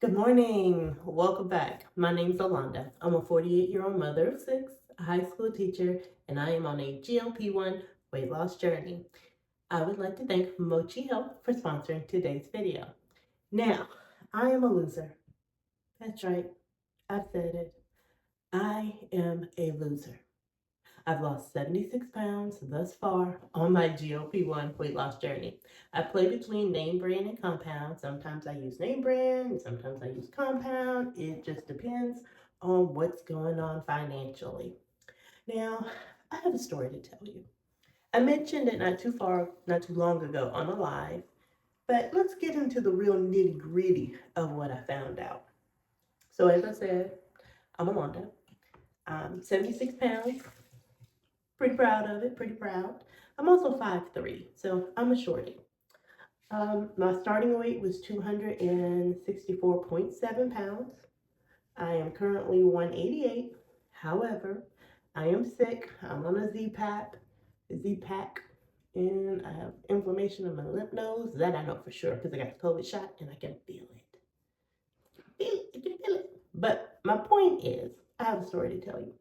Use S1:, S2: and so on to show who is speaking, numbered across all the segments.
S1: Good morning. Welcome back. My name's Allanda. I'm a 48-year-old mother of six, a high school teacher, and I am on a GLP-1 weight loss journey. I would like to thank Mochi Health for sponsoring today's video. Now, I am a loser. That's right. I've said it. I am a loser. I've lost 76 pounds thus far on my GLP-1 weight loss journey. I play between name brand and compound. Sometimes I use name brand, sometimes I use compound. It just depends on what's going on financially. Now, I have a story to tell you. I mentioned it not too long ago on a live, but let's get into the real nitty gritty of what I found out. So as I said, I'm Allanda. I'm 76 pounds. Pretty proud of it, pretty proud. I'm also 5'3", so I'm a shorty. My starting weight was 264.7 pounds. I am currently 188. However, I am sick. I'm on a Z-Pack, and I have inflammation in my lymph nodes. That I know for sure because I got the COVID shot and I can feel it. I can feel it. But my point is, I have a story to tell you.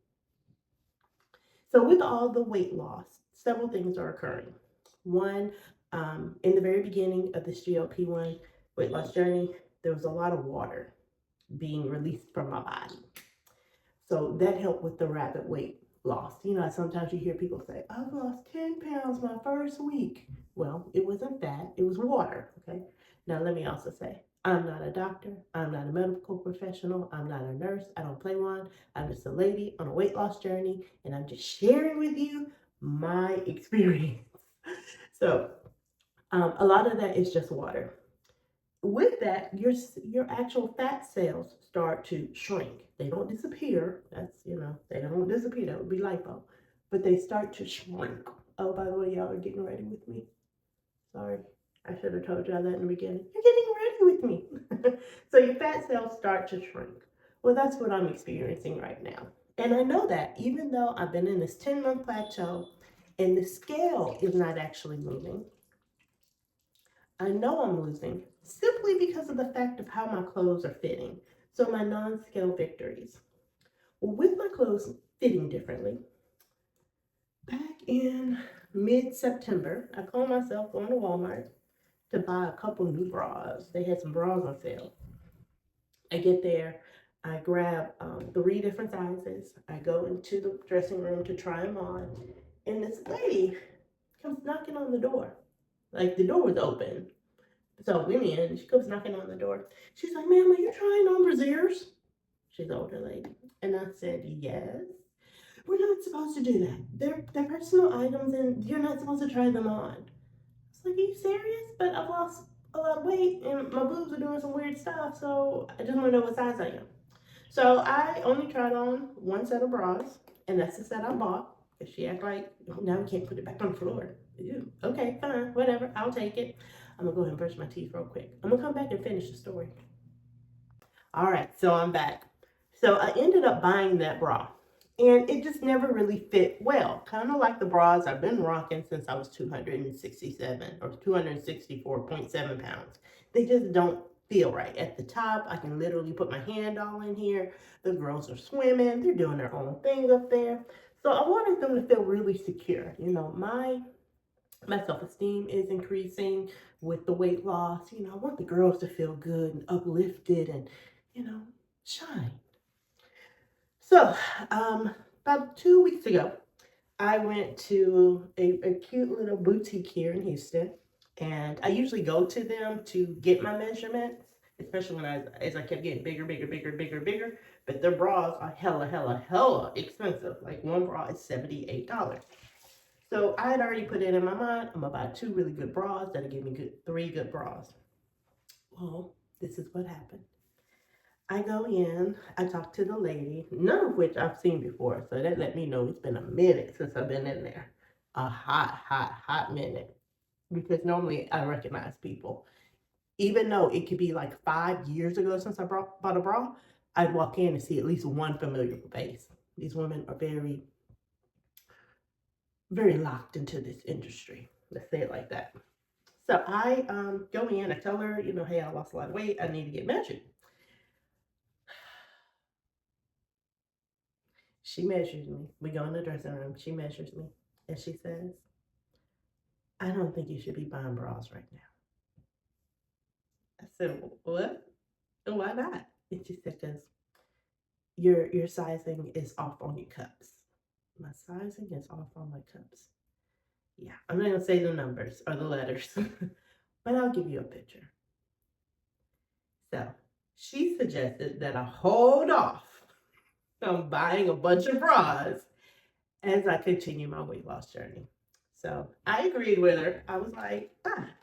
S1: So with all the weight loss, several things are occurring. One, in the very beginning of this GLP-1 weight loss journey, there was a lot of water being released from my body. So that helped with the rapid weight loss. You know, sometimes you hear people say, I've lost 10 pounds my first week. Well, it wasn't that, it was water, okay? Now, let me also say, I'm not a doctor. I'm not a medical professional. I'm not a nurse. I don't play one. I'm just a lady on a weight loss journey, and I'm just sharing with you my experience. So, a lot of that is just water. With that, your actual fat cells start to shrink. They don't disappear. They don't disappear. That would be lipo, but they start to shrink. Oh, by the way, y'all are getting ready with me. Sorry, I should have told y'all that in the beginning. You're getting ready with me. So your fat cells start to shrink. Well, that's what I'm experiencing right now. And I know that even though I've been in this 10-month plateau and the scale is not actually moving, I know I'm losing simply because of the fact of how my clothes are fitting. So my non-scale victories. Well, with my clothes fitting differently, back in mid-September, I called myself going to Walmart to buy a couple new bras. They had some bras on sale. I get there, I grab 3 different sizes. I go into the dressing room to try them on, and this lady comes knocking on the door. Like the door was open. So I went in, she comes knocking on the door. She's like, ma'am, are you trying on brassieres? She's an older lady. And I said, yes. We're not supposed to do that. They're personal items and you're not supposed to try them on. It's like, are you serious? But I've lost a lot of weight and my boobs are doing some weird stuff, so I just want to know what size I am. So I only tried on one set of bras, and that's the set I bought. Because she acted like, oh, now we can't put it back on the floor. Ew. Okay, fine, whatever, I'll take it. I'm gonna go ahead and brush my teeth real quick. I'm gonna come back and finish the story. All right, so I'm back. So I ended up buying that bra, and it just never really fit well. Kind of like the bras I've been rocking since I was 267 or 264.7 pounds. They just don't feel right. At the top, I can literally put my hand all in here. The girls are swimming. They're doing their own thing up there. So I wanted them to feel really secure. You know, my self-esteem is increasing with the weight loss. You know, I want the girls to feel good and uplifted and, you know, shine. So, about 2 weeks ago, I went to a cute little boutique here in Houston, and I usually go to them to get my measurements, especially as I kept getting bigger. But their bras are hella expensive. Like one bra is $78. So I had already put it in my mind, I'm gonna buy 2 really good bras that'll give me 3 good bras. Well, this is what happened. I go in, I talk to the lady, none of which I've seen before. So that let me know it's been a minute since I've been in there. A hot minute. Because normally I recognize people. Even though it could be like 5 years ago since I bought a bra, I'd walk in and see at least one familiar face. These women are very, very locked into this industry. Let's say it like that. So I go in, I tell her, you know, hey, I lost a lot of weight. I need to get measured. She measures me. We go in the dressing room. She measures me. And she says, I don't think you should be buying bras right now. I said, what? Why not? And she said, because your sizing is off on your cups. My sizing is off on my cups. Yeah, I'm not gonna say the numbers or the letters, but I'll give you a picture. So she suggested that I hold off on buying a bunch of bras as I continue my weight loss journey. So I agreed with her. I was like,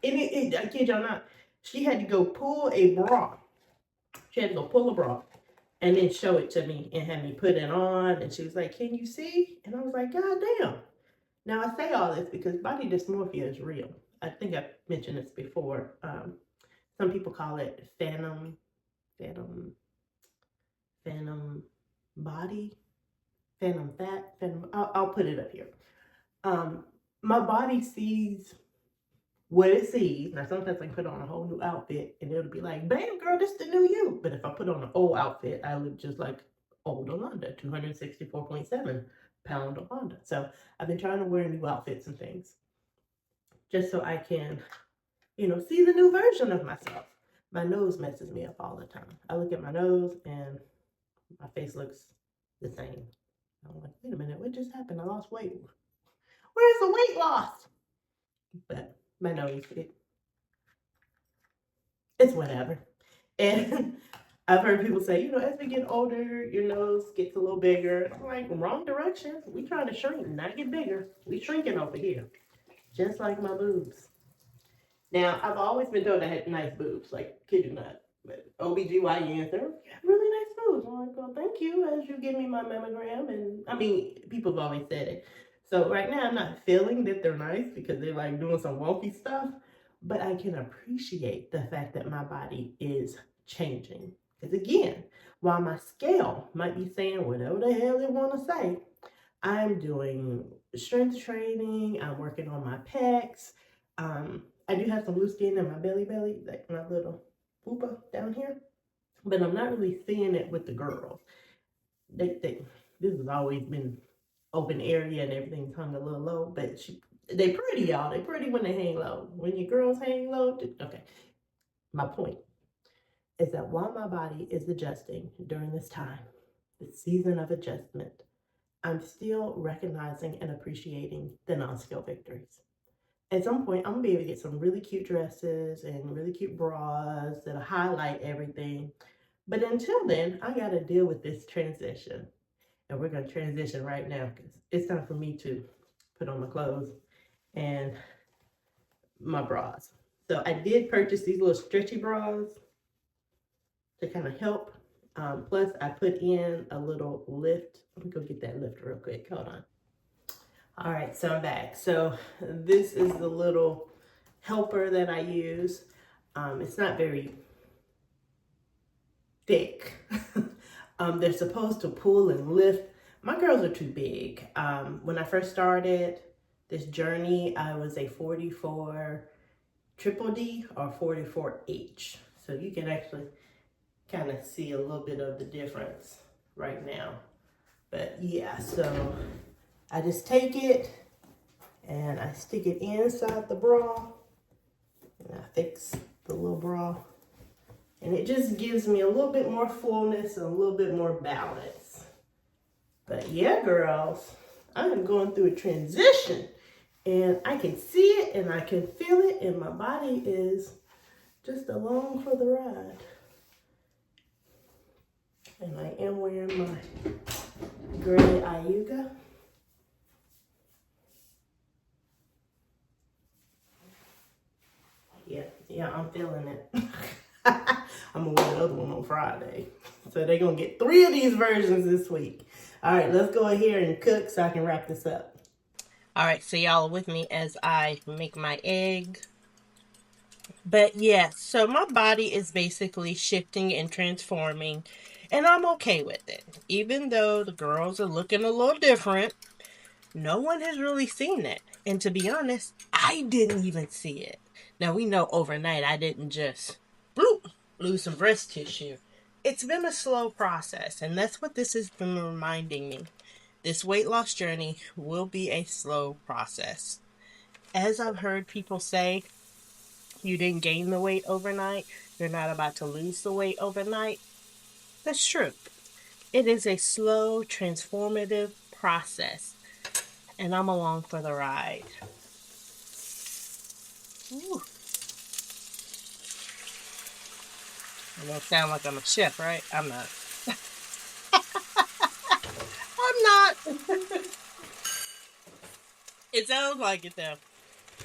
S1: and I kid y'all not, she had to go pull a bra. She had to go pull a bra and then show it to me and have me put it on. And she was like, can you see? And I was like, God damn. Now I say all this because body dysmorphia is real. I think I've mentioned this before. Some people call it phantom body, phantom fat, I'll put it up here. My body sees what it sees. Now sometimes I can put on a whole new outfit and it'll be like, bam girl, this the new you. But if I put on an old outfit, I look just like old Allanda, 264.7 pound Allanda. So I've been trying to wear new outfits and things just so I can, see the new version of myself. My nose messes me up all the time. I look at my nose and my face looks the same. I'm like, wait a minute, what just happened? I lost weight. Where's the weight loss? But my nose, it's whatever. And I've heard people say, as we get older, your nose gets a little bigger. I'm like, wrong direction. We trying to shrink, not get bigger. We shrinking over here. Just like my boobs. Now, I've always been told I had nice boobs, like, kid you not. But OBGYN, they're really nice boobs. I'm like, well, thank you as you give me my mammogram. And I mean, people have always said it. So right now, I'm not feeling that they're nice because they're like doing some wonky stuff. But I can appreciate the fact that my body is changing. Because again, while my scale might be saying whatever the hell it want to say, I'm doing strength training. I'm working on my pecs. I do have some loose skin in my belly, like my little poopa down here. But I'm not really seeing it with the girls. This has always been open area and everything's hung a little low. But they pretty, y'all. They pretty when they hang low. When your girls hang low, okay. My point is that while my body is adjusting during this time, the season of adjustment, I'm still recognizing and appreciating the non-scale victories. At some point, I'm gonna be able to get some really cute dresses and really cute bras that'll highlight everything. But until then, I gotta deal with this transition. And we're gonna transition right now because it's time for me to put on my clothes and my bras. So I did purchase these little stretchy bras to kind of help. Plus I put in a little lift. Let me go get that lift real quick. Hold on. All right, so I'm back. So this is the little helper that I use. It's not very thick. They're supposed to pull and lift. My girls are too big. When I first started this journey, I was a 44 triple D or 44H. So you can actually kind of see a little bit of the difference right now. But yeah, so I just take it and I stick it inside the bra and I fix the little bra. And it just gives me a little bit more fullness and a little bit more balance. But yeah, girls, I am going through a transition and I can see it and I can feel it and my body is just along for the ride. And I am wearing my gray IUGA. Yeah, I'm feeling it. I'm gonna wear the other one on Friday. So they're gonna get 3 of these versions this week. All right, let's go ahead and cook so I can wrap this up. All right, so y'all are with me as I make my egg. But yeah, so my body is basically shifting and transforming, and I'm okay with it. Even though the girls are looking a little different, no one has really seen it. And to be honest, I didn't even see it. Now, we know overnight I didn't just bloop, lose some breast tissue. It's been a slow process, and that's what this has been reminding me.
S2: This weight loss journey will be a slow process. As I've heard people say, you didn't gain the weight overnight, you're not about to lose the weight overnight. That's true. It is a slow, transformative process, and I'm along for the ride. Ooh. I don't sound like I'm a chef, right? I'm not. I'm not. It sounds like it though.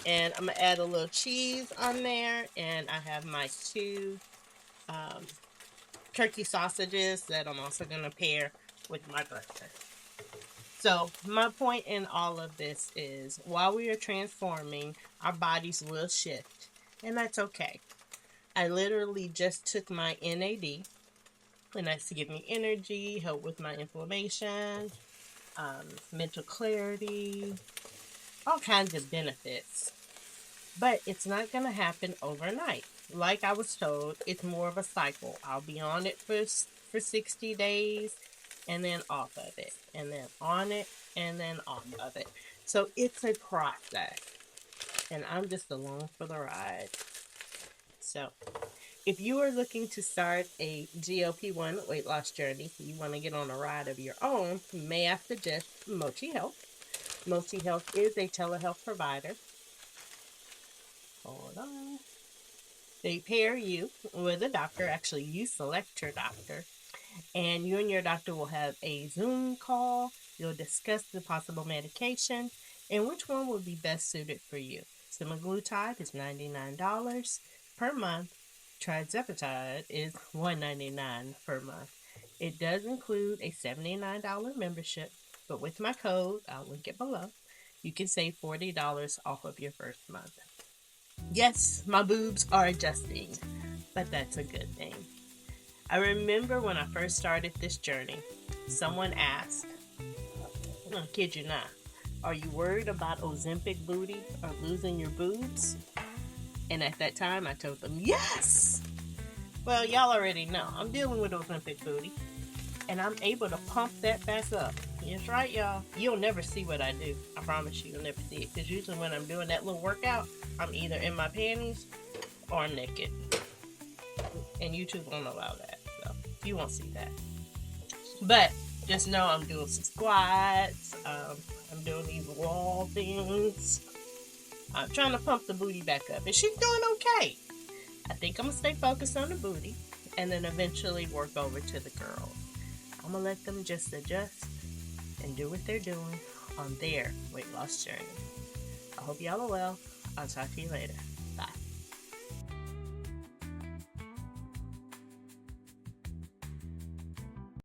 S2: And I'm gonna add a little cheese on there, and I have my two um, turkey sausages that I'm also gonna pair with my burger. So my point in all of this is, while we are transforming, our bodies will shift, and that's okay. I literally just took my NAD, and that's to give me energy, help with my inflammation, mental clarity, all kinds of benefits. But it's not going to happen overnight. Like I was told, it's more of a cycle. I'll be on it for 60 days and then off of it, and then on it and then off of it. So it's a process, and I'm just along for the ride. So if you are looking to start a GLP-1 weight loss journey, you want to get on a ride of your own, may I suggest Mochi Health. Mochi Health is a telehealth provider. Hold on. They pair you with a doctor. Actually, you select your doctor, and you and your doctor will have a Zoom call. You'll discuss the possible medication and which one would be best suited for you. Semaglutide is $99 per month. Trizepatide is $199 per month. It does include a $79 membership, but with my code, I'll link it below, you can save $40 off of your first month. Yes, my boobs are adjusting, but that's a good thing. I remember when I first started this journey, someone asked, I kid you not, are you worried about Ozempic booty or losing your boobs? And at that time, I told them, yes! Well, y'all already know, I'm dealing with Ozempic booty, and I'm able to pump that back up. That's right, y'all. You'll never see what I do. I promise you'll never see it. Because usually when I'm doing that little workout, I'm either in my panties or I'm naked. And YouTube won't allow that. So you won't see that. But just know I'm doing some squats. I'm doing these wall things. I'm trying to pump the booty back up. And she's doing okay. I think I'm going to stay focused on the booty. And then eventually work over to the girls. I'm going to let them just adjust and do what they're doing on their weight loss journey. I hope y'all are well. I'll talk to you later.